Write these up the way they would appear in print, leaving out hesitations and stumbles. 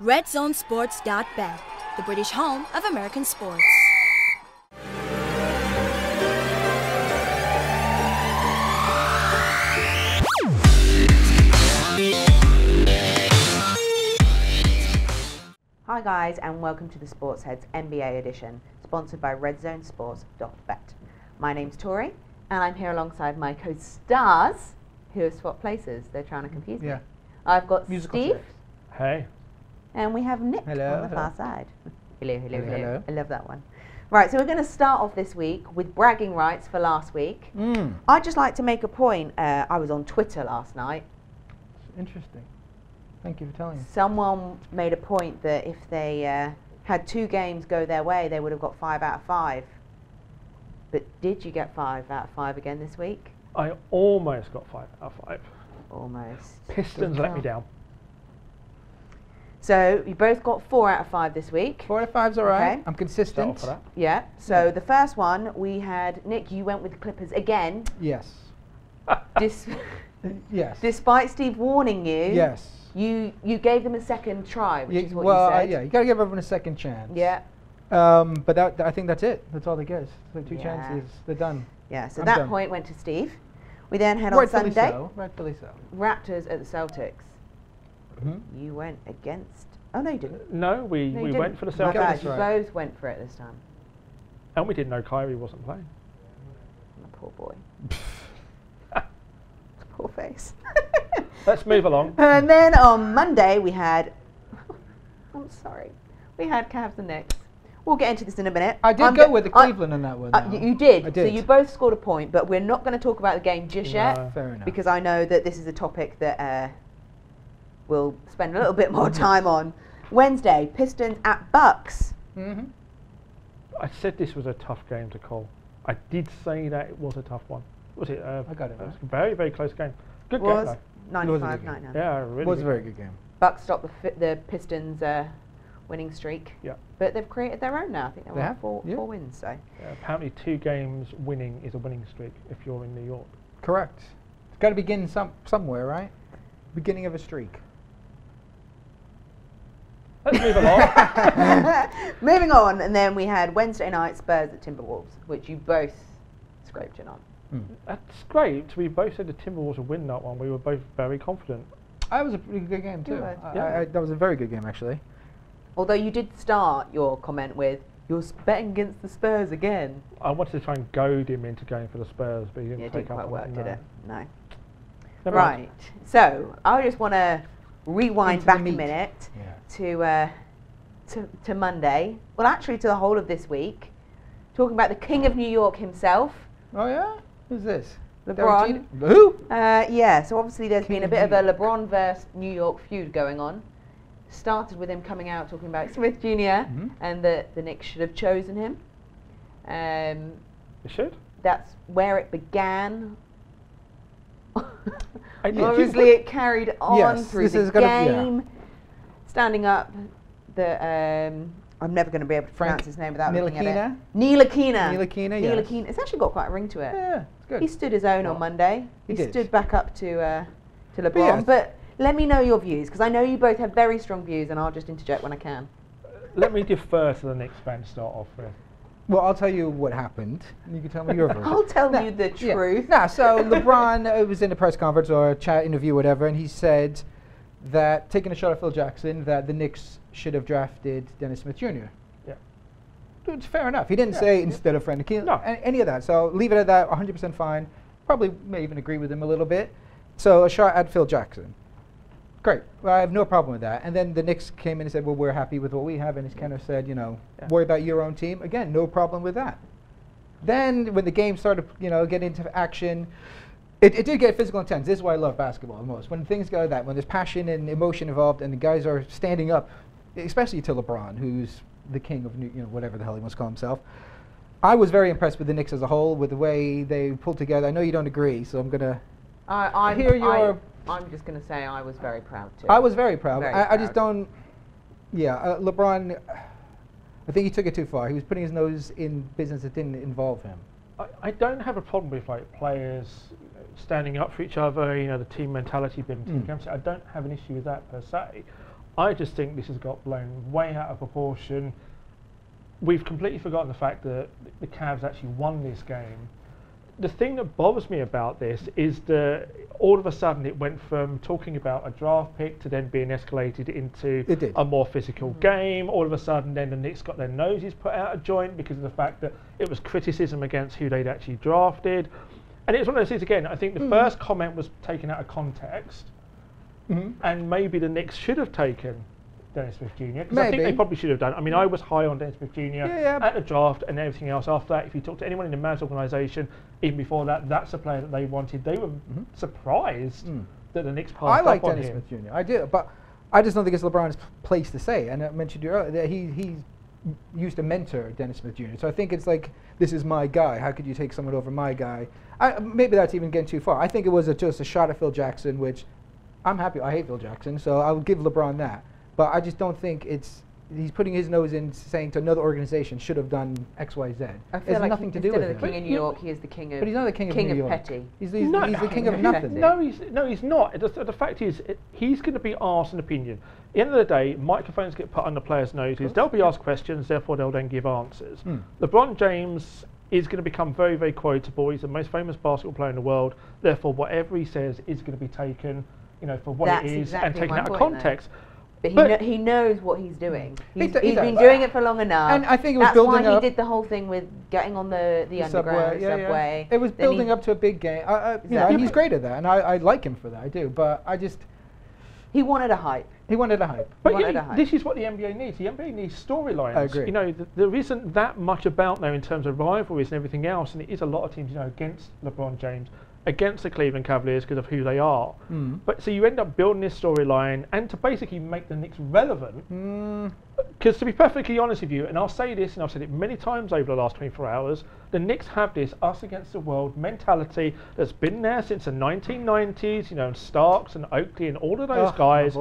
RedZoneSports.bet, the British home of American sports. Hi guys, and welcome to the SportsHeads NBA edition, sponsored by RedZoneSports.bet. My name's Tori, and I'm here alongside my co-stars who have swapped places. They're trying to confuse me. I've got Musical Steve. chairs. Hey. And we have Nick Hello, on the hello. far side. Hello, hello, hello, Hello. I love that one. Right, so we're going to start off this week with bragging rights for last week. I'd just like to make a point. I was on Twitter last night. Interesting. Thank you for telling me. Someone made a point that if they had 2 games go their way, they would have got 5 out of 5. But did you get 5 out of 5 again this week? I almost got 5 out of 5. Almost. Pistons let me down. So you both got 4 out of 5 this week. 4 out of 5's all right. Okay. I'm consistent. Start off for Yeah. So the first one we had Nick. You went with the Clippers again. Yes. Yes. Despite Steve warning you. Yes. You gave them a second try, which is what well, you said. yeah, you got to give everyone a second chance. Yeah. But I think that's it. That's all they get. So 2 Yeah. chances, they're done. Yeah. So I'm that done. point went to Steve. We then had on Rightfully Sunday so. Rightfully so. Raptors at the Celtics. Mm-hmm. You went against. Oh no, you didn't. No, we No, you went didn't. for the My Celtics. bad, That's you right. both went for it this time. And we didn't know Kyrie wasn't playing. My poor boy. Poor face. Let's move along. And then on Monday we had. I'm sorry. We had Cavs and Knicks. We'll get into this in a minute. I did go with the Cleveland on that one. now. You did. I did. So you both scored a point, but we're not going to talk about the game just yet. No. Fair enough. Because I know that this is a topic that we'll spend a little bit more time on. Wednesday, Pistons at Bucks. Mm-hmm. I said this was a tough game to call. I did say that it was a tough one. Was it? I got it It was right. a very, very close game. Good Was game, 95 good 99. though. Yeah, really. It was a good very game. good game. Bucks stopped the Pistons' winning streak. Yeah. But they've created their own now. I think They they're have, on 4 yeah. wins. So Yeah, apparently 2 games winning is a winning streak if you're in New York. Correct. It's got to begin somewhere, right? Beginning of a streak. Let's move along. moving on, and then we had Wednesday night Spurs at Timberwolves, which you both scraped in on. That's great. We both said the Timberwolves would win that one. We were both very confident. That was a pretty good game too. were. Yeah. That was a very good game actually. Although you did start your comment with, "You're betting against the Spurs again." I wanted to try and goad him into going for the Spurs, but he didn't Yeah, it take didn't up quite on work, it. did it? No. Never mind. Right. So I just want to rewind Into the back a meat. minute Yeah. to Monday. Well, actually, to the whole of this week, talking about the King of New York himself, Oh yeah? Who's this? LeBron. Derek Jeter? Who? Yeah. So obviously, there's King been a of bit of New a York. LeBron versus New York feud going on. Started with him coming out talking about Smith Jr. Mhm. and that the Knicks should have chosen him. You should. That's where it began. Yeah, Obviously, it carried on Yes, through this the is gonna be- yeah. game. Standing up, I'm never going to be able to Frank pronounce his name without looking at Ntilikina? it. Ntilikina. Ntilikina, yes. Ntilikina. It's actually got quite a ring to it. Yeah, it's good. He stood his own on Monday. He He did. stood back up to LeBron. yeah. But let me know your views, because I know you both have very strong views, and I'll just interject when I can. Let me defer to the Knicks fan to start off with. Well, I'll tell you what happened. And you can tell me your version. I'll tell Nah, you the yeah. truth. Nah, so LeBron was in a press conference or a chat interview, whatever, and he said that, taking a shot at Phil Jackson, that the Knicks should have drafted Dennis Smith Jr. Yeah. It's fair enough. He didn't say instead of Frank Ntilikina, No. any of that. So leave it at that, 100% fine. Probably may even agree with him a little bit. So a shot at Phil Jackson. Great. Well, I have no problem with that. And then the Knicks came in and said, well, we're happy with what we have. And he's kind of said, Yeah. worry about your own team. Again, no problem with that. Then when the game started, getting into action, it did get physical intense. This is why I love basketball the most. When things go like that, when there's passion and emotion involved and the guys are standing up, especially to LeBron, who's the king of whatever the hell he wants to call himself. I was very impressed with the Knicks as a whole, with the way they pulled together. I know you don't agree, so I'm going to hear your... I'm just going to say I was very proud too. I was very proud. Very I just proud. don't... Yeah, LeBron, I think he took it too far. He was putting his nose in business that didn't involve him. I don't have a problem with players standing up for each other, the team mentality being team chemistry. I don't have an issue with that per se. I just think this has got blown way out of proportion. We've completely forgotten the fact that the Cavs actually won this game. The thing that bothers me about this is that all of a sudden it went from talking about a draft pick to then being escalated into a more physical game. All of a sudden then the Knicks got their noses put out of joint because of the fact that it was criticism against who they'd actually drafted. And it's one of those things again, I think the first comment was taken out of context, and maybe the Knicks should have taken Dennis Smith Jr. Because I think they probably should have done. I mean, I was high on Dennis Smith Jr. At the draft and everything else. After that, if you talk to anyone in the Mavs organisation, even before that, that's a player that they wanted. They were surprised that the Knicks passed up on him. I like Dennis Smith Jr. I do, but I just don't think it's LeBron's place to say. And I mentioned earlier that he used to mentor Dennis Smith Jr. So I think it's like, this is my guy. How could you take someone over my guy? Maybe that's even getting too far. I think it was just a shot at Phil Jackson, which I'm happy. I hate Phil Jackson, so I would give LeBron that. But I just don't think he's putting his nose in saying to another organization should have done X, Y, Z. I feel like nothing to do with instead of the king of New York, he is the king of. But he's not the king of New York. Petty. He's the king of nothing. No, he's not. The fact is, he's going to be asked an opinion. At the end of the day, microphones get put on the players' noses. They'll be asked questions, therefore they'll then give answers. LeBron James is going to become very, very quotable. He's the most famous basketball player in the world. Therefore, whatever he says is going to be taken, for what it is and taken out of context. But he knows what he's doing. He's been doing it for long enough. And I think it was building up. That's why he did the whole thing with getting on the underground subway. It was building up to a big game. He's great at that, and I like him for that. I do, but I just. He wanted a hype. But this is what the NBA needs. The NBA needs storylines. I agree. There isn't that much about there in terms of rivalries and everything else, and it is a lot of teams, against LeBron James, against the Cleveland Cavaliers because of who they are. But so you end up building this storyline and to basically make the Knicks relevant. Because to be perfectly honest with you, and I'll say this, and I've said it many times over the last 24 hours, the Knicks have this us against the world mentality that's been there since the 1990s, and Starks and Oakley and all of those guys.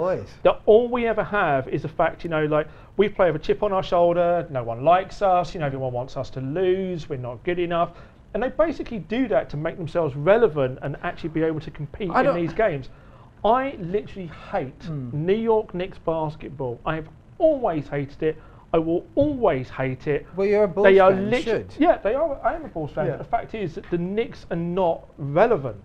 That all we ever have is the fact, like we play with a chip on our shoulder, no one likes us, everyone wants us to lose, we're not good enough. And they basically do that to make themselves relevant and actually be able to compete in these games. I literally hate New York Knicks basketball. I have always hated it. I will always hate it. Well, you're a Bulls fan, you should. Yeah, they are. I am a Bulls fan. The fact is that the Knicks are not relevant.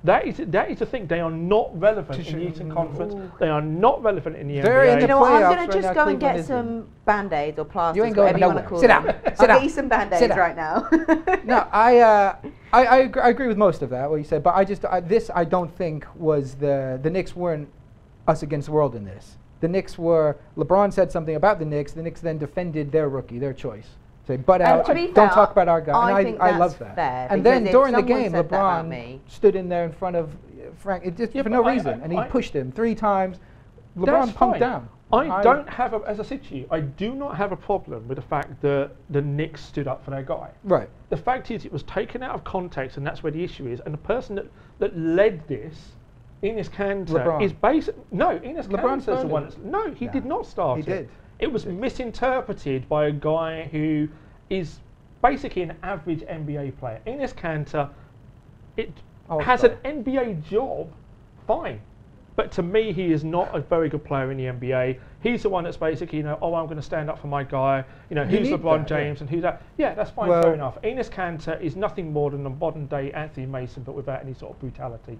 That is the thing. They are not relevant in the Eastern Conference. They are not relevant in the NBA. You know what? I'm going to just go and get some Band-Aids or plasters, you ain't going whatever you want to call Sit them. down. I'll get you some Band-Aids right now. No, I agree with most of that, what you said, but I don't think was the Knicks weren't us against the world in this. The Knicks were, LeBron said something about the Knicks then defended their rookie, their choice. Say, butt out, don't talk about our guy. And I love that. Fair, and then during the game, LeBron stood in there in front of Frank, for no reason, and he pushed him 3 times. LeBron pumped down. I don't have, as I said to you, I do not have a problem with the fact that the Knicks stood up for their guy. Right. The fact is, it was taken out of context, and that's where the issue is. And the person that led this, Enes Kanter, is basically Enes Kanter is the one. He did not start it. He did. It was misinterpreted by a guy who is basically an average NBA player. Enes Kanter, has an NBA job, fine. But to me, he is not a very good player in the NBA. He's the one that's basically, I'm going to stand up for my guy. Who's LeBron James and who's that? Yeah, that's fine, fair enough. Enes Kanter is nothing more than a modern-day Anthony Mason, but without any sort of brutality.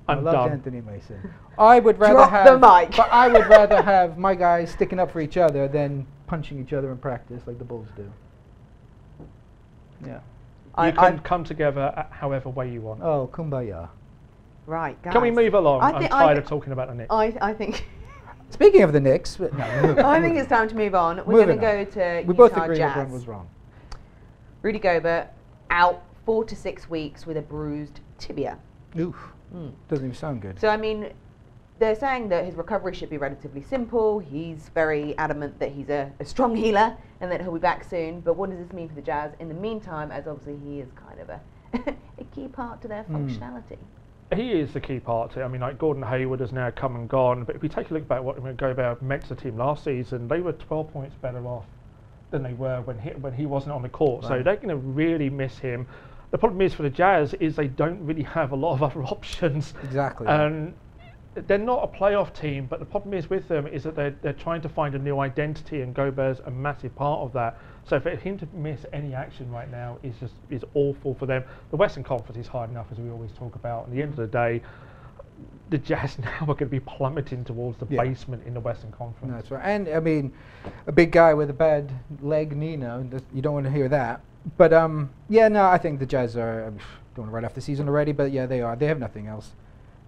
I love Anthony Mason. I would rather But I would rather have my guys sticking up for each other than punching each other in practice like the Bulls do. Yeah. You can come together however way you want. Oh, kumbaya. Right, guys. Can we move along? I'm tired of talking about the Knicks. I think. Speaking of the Knicks, I think it's time to move on. We're going to go to we Utah both agree Jazz. LeBron was wrong. Rudy Gobert out 4 to 6 weeks with a bruised tibia. Oof. Doesn't even sound good. So, I mean, they're saying that his recovery should be relatively simple. He's very adamant that he's a strong healer and that he'll be back soon. But what does this mean for the Jazz in the meantime, as obviously he is kind of a key part to their functionality? He is the key part to it. I mean, like Gordon Hayward has now come and gone. But if we take a look back at what Gobert meant to the team last season, they were 12 points better off than they were when he wasn't on the court. Right. So they're going to really miss him. The problem is for the Jazz is they don't really have a lot of other options. Exactly. And they're not a playoff team, but the problem is with them is that they're trying to find a new identity, and Gobert's a massive part of that. So for him to miss any action right now is awful for them. The Western Conference is hard enough, as we always talk about. At the end of the day, the Jazz now are going to be plummeting towards the basement in the Western Conference. That's right. And I mean, a big guy with a bad leg knee now, you don't want to hear that. But yeah, no, I think the Jazz are, don't want to write off the season already, but yeah, they are. They have nothing else.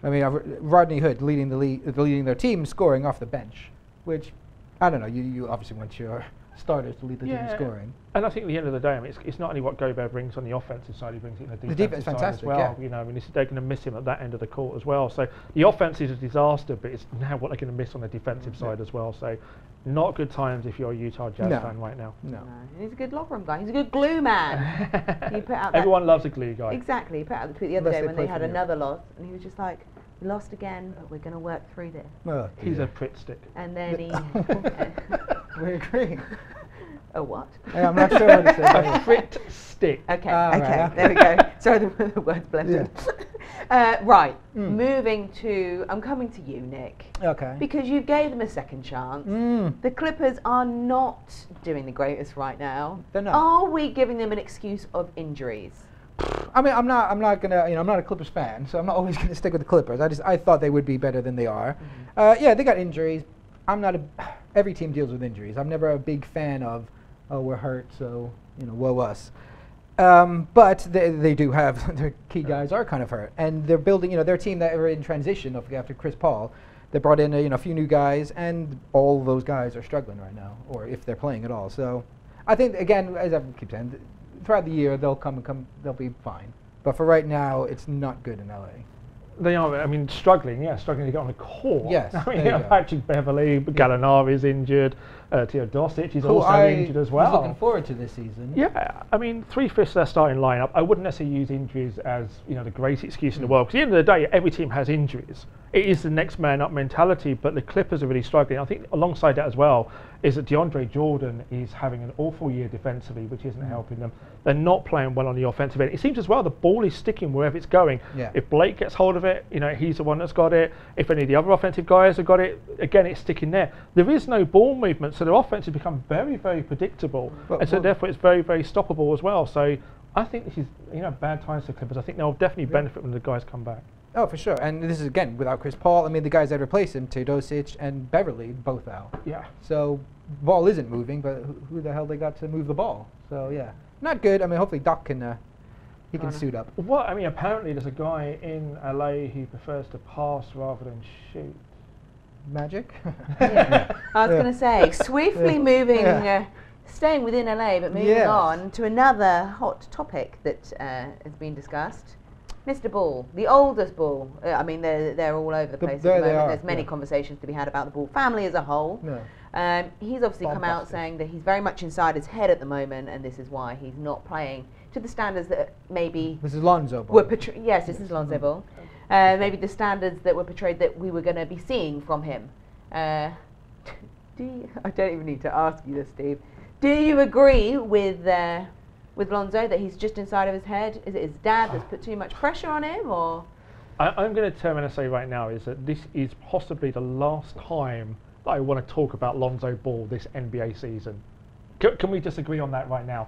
I mean, Rodney Hood leading their team, scoring off the bench, which, I don't know, you obviously want your starters to lead the team in scoring. And I think at the end of the day, I mean, it's not only what Gobert brings on the offensive side, he brings it in the defensive side fantastic, as well. yeah. You know, I mean, they're going to miss him at that end of the court as well. So the offense is a disaster, but it's now what they're going to miss on the defensive side as well. So not good times if you're a Utah Jazz fan right now. No. He's a good locker room guy. He's a good glue man. He put out Everyone loves a glue guy. Exactly. He put out the tweet the other day when they had another loss, and he was just like, "We lost again, but we're going to work through this." Oh, he's a Pritt stick. And then he... We agree. A what? Yeah, I'm not sure what it says. A Pritt stick. Okay, right. there we go. Sorry, the words blended. Right, moving to... I'm coming to you, Nick. Okay. Because you gave them a second chance. The Clippers are not doing the greatest right now. They're not. Are we giving them an excuse of injuries? I mean, I'm not gonna, I'm not a Clippers fan, so I'm not always gonna stick with the Clippers. I thought they would be better than they are. Yeah, they got injuries. Every team deals with injuries. I'm never a big fan of, oh, we're hurt, so, woe us. But they do have, their key guys are kind of hurt. And they're building, their team that are in transition after Chris Paul, they brought in a few new guys, and all those guys are struggling right now, or if they're playing at all. So I think, again, as I keep saying, throughout the year, they'll they'll be fine. But for right now, it's not good in LA. They are, I mean, struggling to get on the court. Yes, I mean, Patrick Beverley, Gallinari is injured, Teodosic is Who also injured as well. I was looking forward to this season. Yeah, I mean, 3/5 of their starting lineup. I wouldn't necessarily use injuries as the great excuse in the world. Because at the end of the day, every team has injuries. It is the next man up mentality, but the Clippers are really struggling. I think alongside that as well is that DeAndre Jordan is having an awful year defensively, which isn't helping them. They're not playing well on the offensive end. It seems as well the ball is sticking wherever it's going. Yeah. If Blake gets hold of it, he's the one that's got it. If any of the other offensive guys have got it, again, it's sticking there. There is no ball movement, so their offense has become very, very predictable, and so therefore it's very, very stoppable as well. So I think this is bad times for the Clippers. I think they'll definitely benefit when the guys come back. Oh, for sure. And this is, again, without Chris Paul. I mean, the guys that replace him, Teodosic and Beverly, both out. Yeah. So ball isn't moving, but who the hell they got to move the ball? So, yeah. Not good. I mean, hopefully Doc can suit up. Well, I mean, apparently there's a guy in LA who prefers to pass rather than shoot. Magic? Yeah. I was going to say, swiftly moving, staying within LA, but moving on to another hot topic that has been discussed. Mr. Ball, the oldest Ball. I mean, they're all over the place at the moment. There's many conversations to be had about the Ball family as a whole. He's obviously come out saying that he's very much inside his head at the moment, and this is why he's not playing to the standards that maybe... This is Lonzo Ball. Yes, this is Lonzo Ball. Maybe the standards that were portrayed that we were going to be seeing from him. I don't even need to ask you this, Steve. Do you agree with Lonzo that he's just inside of his head? Is it his dad that's put too much pressure on him, or...? I'm going to turn around and say right now is that this is possibly the last time that I want to talk about Lonzo Ball this NBA season. Can we just agree on that right now?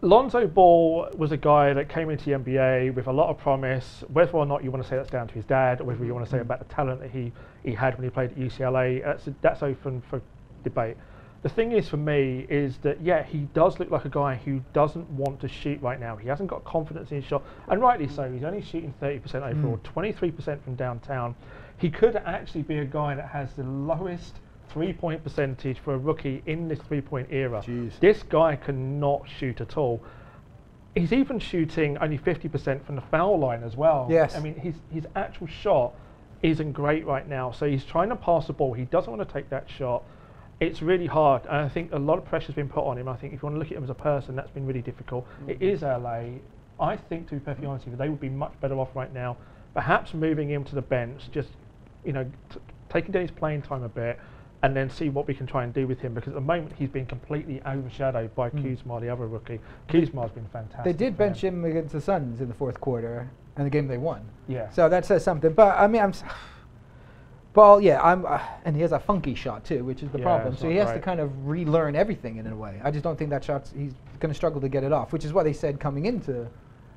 Lonzo Ball was a guy that came into the NBA with a lot of promise. Whether or not you want to say that's down to his dad, or whether you want to say about the talent that he had when he played at UCLA, that's open for debate. The thing is for me is that, he does look like a guy who doesn't want to shoot right now. He hasn't got confidence in his shot, and rightly so. He's only shooting 30% overall, 23% from downtown. He could actually be a guy that has the lowest three-point percentage for a rookie in this three-point era. Jeez. This guy cannot shoot at all. He's even shooting only 50% from the foul line as well. Yes. I mean, his actual shot isn't great right now, so he's trying to pass the ball. He doesn't want to take that shot. It's really hard, and I think a lot of pressure's been put on him. I think if you want to look at him as a person, that's been really difficult. It is LA. I think, to be perfectly honest with you, they would be much better off right now, perhaps moving him to the bench, just taking down his playing time a bit, and then see what we can try and do with him, because at the moment he's been completely overshadowed by Kuzma, the other rookie. Kuzma's been fantastic. They did bench him against the Suns in the fourth quarter, and the game they won. Yeah. So that says something. But I mean, Ball, yeah, and he has a funky shot too, which is the Yeah, problem. it's So not he has to great. kind of relearn everything in a way. I just don't think that he's going to struggle to get it off, which is what they said coming into,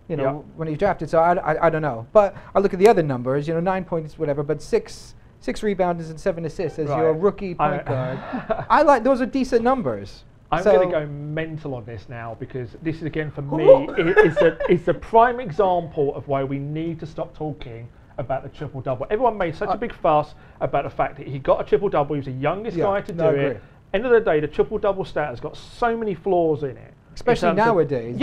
when he was drafted. So I don't know. But I look at the other numbers, 9 points, whatever, but six rebounds and 7 assists as your rookie point guard. Those are decent numbers. I'm going to go mental on this now because this is again for me it's a prime example of why we need to stop talking about the triple double. Everyone made such a big fuss about the fact that he got a triple double. He was the youngest guy to do it. End of the day, the triple double stat has got so many flaws in it. Especially nowadays,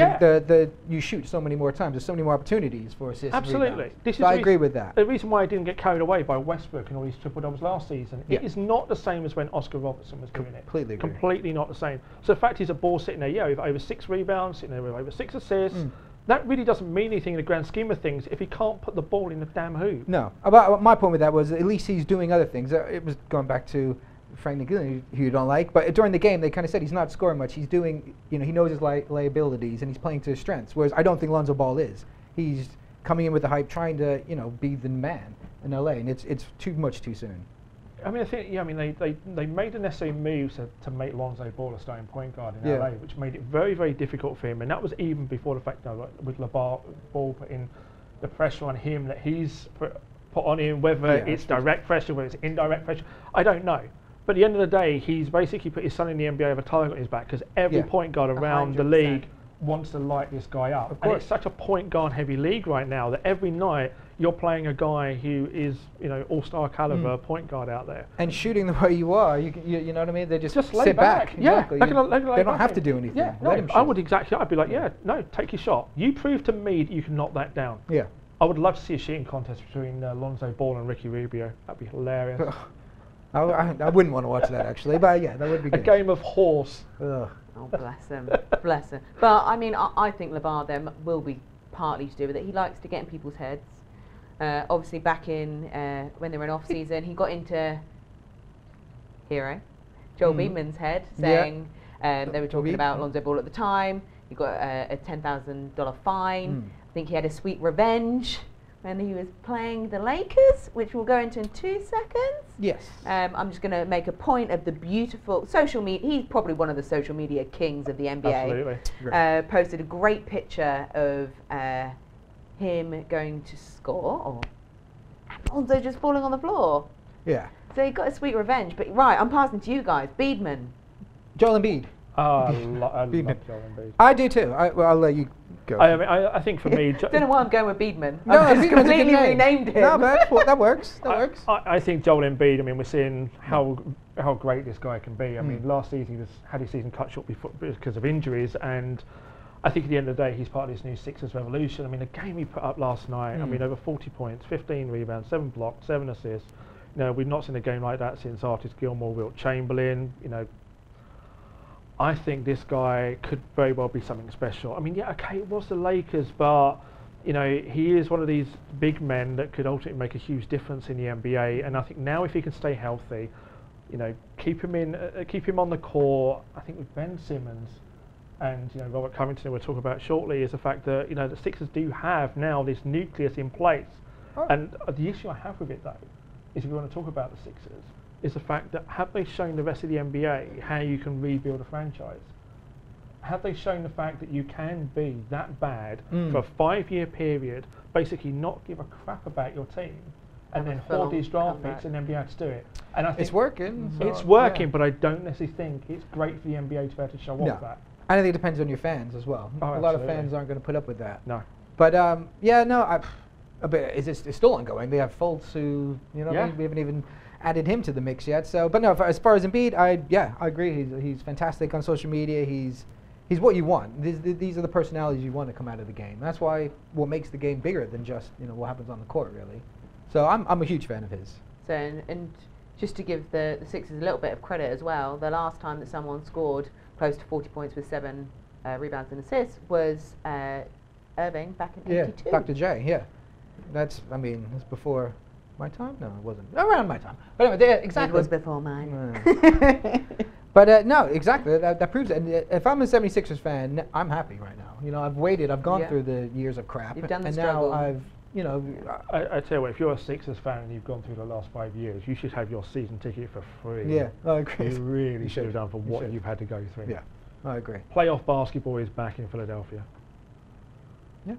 you shoot so many more times. There's so many more opportunities for assists. Absolutely. So I agree with that. The reason why I didn't get carried away by Westbrook and all these triple doubles last season, it is not the same as when Oscar Robertson was doing it. Completely agree. Completely not the same. So the fact is a ball sitting there, with over 6 rebounds, sitting there with over 6 assists. That really doesn't mean anything in the grand scheme of things if he can't put the ball in the damn hoop. No. But my point with that was at least he's doing other things. It was going back to Frank Nagin, who you don't like, but during the game they kind of said he's not scoring much. He's doing, he knows his liabilities and he's playing to his strengths. Whereas I don't think Lonzo Ball is. He's coming in with the hype, trying to, be the man in LA, and it's too much too soon. I mean, I think they made the necessary moves to make Lonzo Ball a starting point guard in LA, which made it very, very difficult for him. And that was even before the fact that with LeBar Ball putting the pressure on him that he's put on him, whether it's direct pressure, whether it's indirect pressure, I don't know. But at the end of the day, he's basically put his son in the NBA with a target on his back because every point guard around 100%. The league wants to light this guy up. Of course. And it's such a point guard heavy league right now that every night you're playing a guy who is, all-star caliber point guard out there. And shooting the way you are, you know what I mean? They just lay sit back. Exactly. They don't have to do anything. Yeah, I'd be like, take your shot. You prove to me that you can knock that down. Yeah. I would love to see a shooting contest between Lonzo Ball and Ricky Rubio. That'd be hilarious. I wouldn't want to watch that actually, but yeah, that would be good. A game of horse. Ugh. Oh, bless him. Bless him. But, I mean, I think LeVar there will be partly to do with it. He likes to get in people's heads. Obviously, back in when they were in off-season, he got into Hero, Joel Beedman's head, saying they were talking about Lonzo Ball at the time. He got a $10,000 fine. I think he had a sweet revenge when he was playing the Lakers, which we'll go into in 2 seconds. Yes. I'm just going to make a point of the beautiful social media. He's probably one of the social media kings of the NBA. Absolutely. Posted a great picture of him going to score, and Lonzo just falling on the floor. Yeah. So he got a sweet revenge. But right, I'm passing to you guys. Beedman. Joel Embiid. I love Joel Embiid. I do too. I'll let you go. I think for me... Don't know why I'm going with Beedman. No, I've just completely renamed him. No, but that works. That works. I think Joel Embiid, we're seeing how great this guy can be. I mean, last season he had his season cut short because of injuries, and I think at the end of the day he's part of this new Sixers revolution. I mean, the game he put up last night, over 40 points, 15 rebounds, 7 blocks, 7 assists. We've not seen a game like that since Artis Gilmore, Wilt Chamberlain. I think this guy could very well be something special. I mean, it was the Lakers, but he is one of these big men that could ultimately make a huge difference in the NBA. And I think now, if he can stay healthy, keep him on the court. I think with Ben Simmons and Robert Covington, we'll talk about shortly, is the fact that the Sixers do have now this nucleus in place. Oh. And the issue I have with it though is, if we want to talk about the Sixers, is the fact that have they shown the rest of the NBA how you can rebuild a franchise? Have they shown the fact that you can be that bad for a 5-year period, basically not give a crap about your team, and then hoard these draft picks and then be able to do it? And I think it's working. It's working, but I don't necessarily think it's great for the NBA to be able to show off that. I think it depends on your fans as well. Oh, a lot of fans aren't going to put up with that. No. But but it's still ongoing. They have Fultz, who we haven't even added him to the mix yet. So, but no, as far as Embiid, I agree. He's fantastic on social media. He's what you want. These are the personalities you want to come out of the game. That's why what makes the game bigger than just what happens on the court, really. So I'm a huge fan of his. So and just to give the Sixers a little bit of credit as well, the last time that someone scored close to 40 points with 7 rebounds and assists was Irving back in '82. Yeah, Dr. J. Yeah, that's before my time. No, it wasn't around my time. But anyway, exactly. It was before mine. But no, exactly. That proves it. And if I'm a 76ers fan, I'm happy right now. I've waited. I've gone through the years of crap. You've done the and struggle. now you know, I tell you what, if you're a Sixers fan and you've gone through the last 5 years, you should have your season ticket for free. yeah, I agree. You really You should have should. done for You what should. you've had to go through. Yeah, I agree. Playoff basketball is back in Philadelphia. Yeah,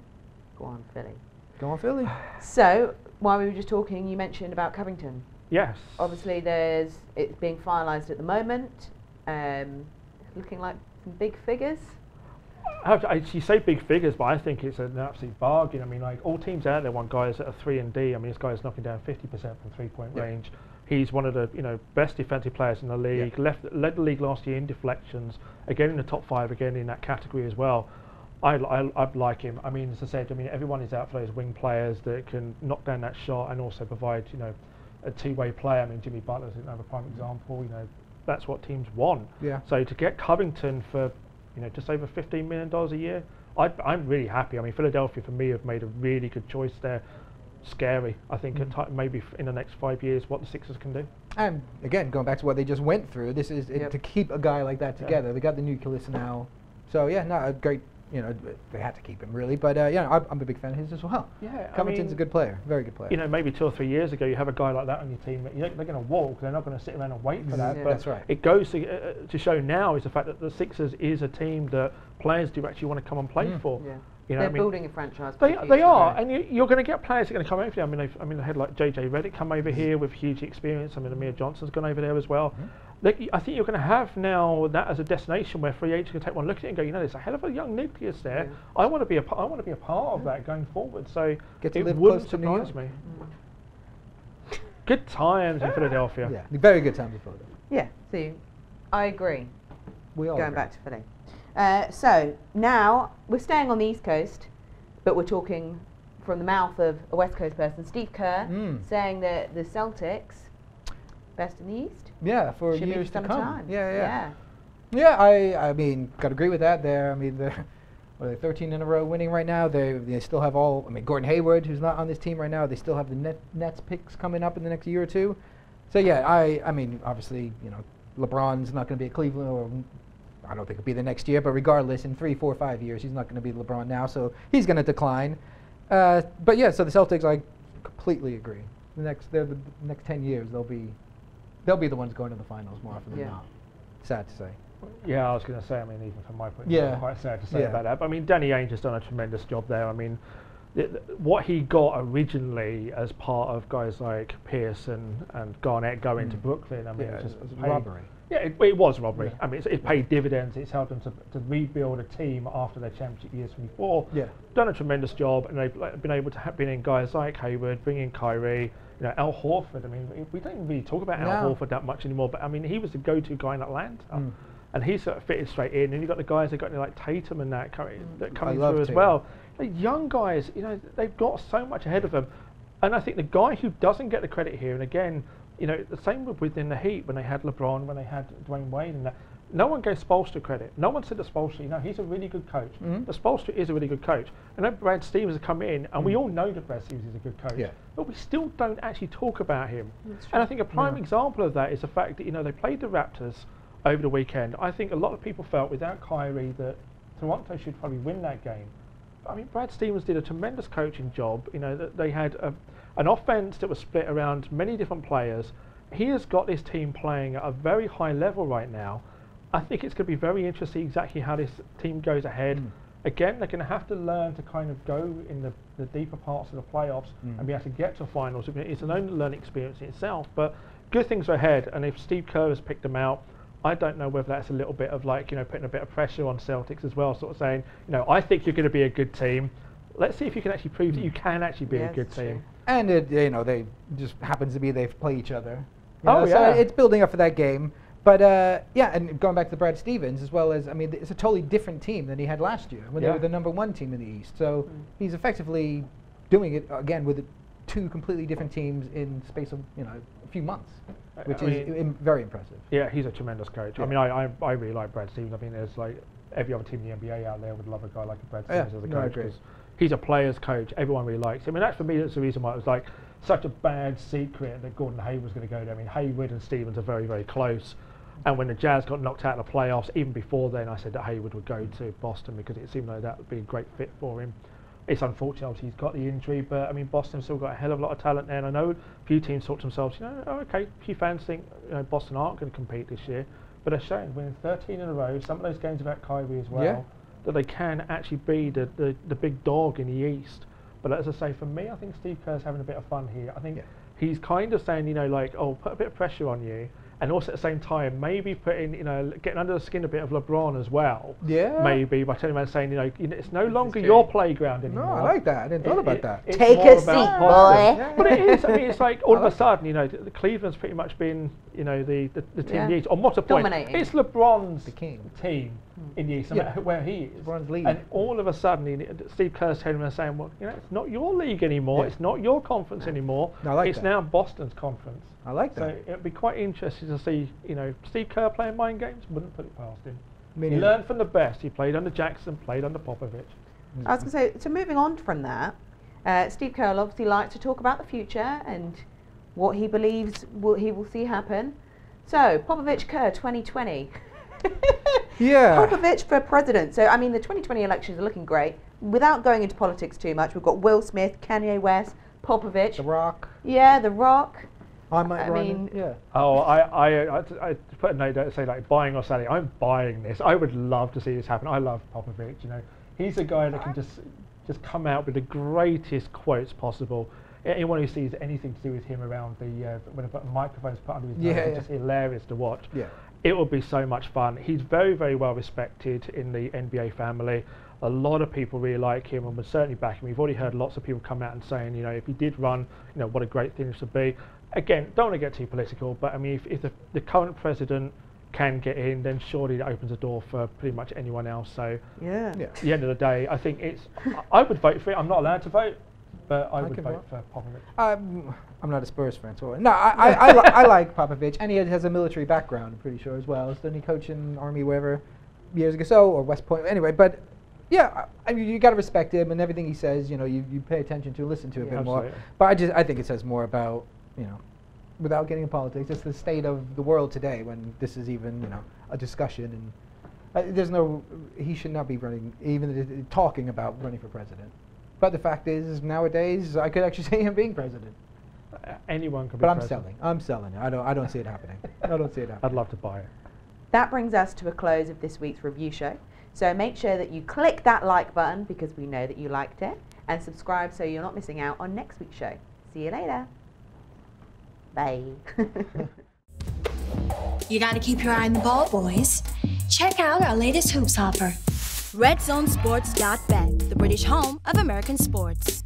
Go on, Philly. go on, Philly. So, while we were just talking, you mentioned about Covington. Yes. Obviously, it's being finalised at the moment. Looking like some big figures. You say big figures, but I think it's an absolute bargain. I mean, like all teams out there want guys that are 3-and-D. I mean, this guy's knocking down 50% from three-point range. He's one of the best defensive players in the league. Led the league last year in deflections. Again in the top 5 again in that category as well. I like him. I mean, as I said, everyone is out for those wing players that can knock down that shot and also provide a two-way player. I mean, Jimmy Butler's another prime example. That's what teams want. Yeah. So to get Covington for just over $15 million a year, I'm really happy. I mean, Philadelphia for me have made a really good choice there. Scary, I think, maybe in the next 5 years, what the Sixers can do. And again, going back to what they just went through, this is to keep a guy like that together. They got the nucleus now, so yeah, no, a great. They had to keep him really, but I'm a big fan of his as well. Yeah, Covington's a good player, very good player. Maybe 2 or 3 years ago, you have a guy like that on your team. They're going to walk. They're not going to sit around and wait for that. Yeah. But That's right. it goes to show now is the fact that the Sixers is a team that players do actually want to come and play for. Yeah. You know, They're I mean, building a franchise. They are, and you're going to get players that are going to come over here. I mean, they had like JJ Redick come over here with huge experience. I mean, Amir Johnson's gone over there as well. I think you're going to have now that as a destination where free agents can take one look at it and go, there's a hell of a young nucleus there. Yeah. I want to be a part of that going forward. So Get to it live wouldn't close to New surprise York. me. Good times in Philadelphia. Yeah, very good time to Philadelphia. Yeah, see, I agree. We all Going agree. back to Philly. So now we're staying on the East Coast, but we're talking from the mouth of a West Coast person, Steve Kerr, saying that the Celtics best in the East. Yeah, for Should be years for to some come. time. Yeah, I mean, got to agree with that. They're 13 in a row winning right now. They still have Gordon Hayward, who's not on this team right now. They still have the Nets picks coming up in the next year or two. So yeah, I mean, obviously, LeBron's not going to be at Cleveland, or I don't think it'll be the next year. But regardless, in 3, 4, 5 years, he's not going to be LeBron now, so he's going to decline. But yeah, so the Celtics, I completely agree. The next 10 years, they'll be the ones going to the finals more often than not. Sad to say. Yeah, I was going to say, I mean, even from my point of view, it's quite sad to say about that. But I mean, Danny Ainge has done a tremendous job there. I mean, what he got originally as part of guys like Pierce and Garnett going to Brooklyn, I mean, it was robbery. Yeah, it was robbery. Yeah. I mean, it paid dividends. It's helped them to rebuild a team after their championship years from before. Yeah. Done a tremendous job, and they've been able to bring in guys like Hayward, bring in Kyrie, Al Horford. I mean, we don't even really talk about Al Horford that much anymore, but I mean, he was the go-to guy in Atlanta. And he sort of fitted straight in. And you've got the guys that got like Tatum and that coming through as well. The young guys, they've got so much ahead of them. And I think the guy who doesn't get the credit here, and again, the same within the Heat when they had LeBron, when they had Dwayne Wade, and that. No one gave Spoelstra credit. No one said to Spoelstra, he's a really good coach. But Spoelstra is a really good coach. And then Brad Stevens has come in, and we all know that Brad Stevens is a good coach. Yeah. But we still don't actually talk about him. And I think a prime example of that is the fact that they played the Raptors over the weekend. I think a lot of people felt without Kyrie that Toronto should probably win that game. I mean, Brad Stevens did a tremendous coaching job. That they had an offense that was split around many different players. He has got this team playing at a very high level right now. I think it's going to be very interesting exactly how this team goes ahead. Again, they're going to have to learn to kind of go in the deeper parts of the playoffs and be able to get to finals. It's an own learning experience in itself, but good things are ahead. And if Steve Kerr has picked them out, I don't know whether that's a little bit of like, putting a bit of pressure on Celtics as well, sort of saying, I think you're going to be a good team. Let's see if you can actually prove that you can actually be a good team. And they just happens to be they play each other. So it's building up for that game. But and going back to Brad Stevens as well as, it's a totally different team than he had last year when they were the #1 team in the East. So he's effectively doing it again with 2 completely different teams in space of a few months, which is very impressive. Yeah, he's a tremendous coach. Yeah. I mean, I really like Brad Stevens. I mean, there's like every other team in the NBA out there would love a guy like Brad Stevens as a coach because he's a player's coach. Everyone really likes him. I mean, that's for me. That's the reason why it was like such a bad secret that Gordon Hayward was going to go there. I mean, Hayward and Stevens are very, very close. And when the Jazz got knocked out of the playoffs, even before then, I said that Hayward would go to Boston because it seemed like that would be a great fit for him. It's unfortunate, obviously, he's got the injury, but I mean, Boston's still got a hell of a lot of talent there. And I know a few teams thought to themselves, okay, a few fans think Boston aren't going to compete this year, but they're showing, winning 13 in a row, some of those games without Kyrie as well, that they can actually be the big dog in the East. But as I say, for me, I think Steve Kerr's having a bit of fun here. I think he's kind of saying, put a bit of pressure on you. And also at the same time, maybe putting, getting under the skin a bit of LeBron as well. Yeah. Maybe by turning around and saying, it's no longer your playground anymore. No, I like that. I didn't thought about that. Take a seat, boy. Yeah. But it is. I mean, it's like all of a sudden, the Cleveland's pretty much been, the team in the East. On what a point? Dominating. It's LeBron's the king team in the East, no matter where he is. LeBron's league. And all of a sudden, Steve Kerr's turning around and saying, well, it's not your league anymore. Yeah. It's not your conference anymore. No, I like it's now Boston's conference. I like that. So it'd be quite interesting to see, Steve Kerr playing mind games. Wouldn't put it past him. He learned from the best. He played under Jackson, played under Popovich. I was going to say, so moving on from that, Steve Kerr obviously likes to talk about the future and what he believes he will see happen. So, Popovich Kerr 2020. Popovich for president. So, I mean, the 2020 elections are looking great. Without going into politics too much, we've got Will Smith, Kanye West, Popovich. The Rock. Yeah, The Rock. I mean, Oh, I put a note there to say buying or selling. I'm buying this. I would love to see this happen. I love Popovich. He's a guy that can just come out with the greatest quotes possible. Anyone who sees anything to do with him around when a microphone's put under his nose, it's just hilarious to watch. Yeah. It will be so much fun. He's very, very well respected in the NBA family. A lot of people really like him and would certainly back him. We've already heard lots of people come out and saying, if he did run, what a great thing this would be. Again, don't want to get too political, but I mean, if the current president can get in, then surely that opens the door for pretty much anyone else. So, at the end of the day, I think I would vote for it. I'm not allowed to vote, but I would vote for Popovich. I'm not a Spurs fan, so no, I like Popovich, and he has a military background, I'm pretty sure, as well. Didn't he coach in Army wherever years ago, or West Point? Anyway, but yeah, I mean, you got to respect him and everything he says. You pay attention to, listen to a bit more. But I think it says more about without getting into politics, just the state of the world today when this is even a discussion, and he should not be running, even talking about running for president. But the fact is, nowadays, I could actually see him being president. Anyone could be president. But I'm selling it. I don't see it happening. I don't see it happening. I'd love to buy it. That brings us to a close of this week's review show. So make sure that you click that like button because we know that you liked it, and subscribe so you're not missing out on next week's show. See you later. Bye. You gotta keep your eye on the ball, boys. Check out our latest hoops offer. RedZoneSports.bet, the British home of American sports.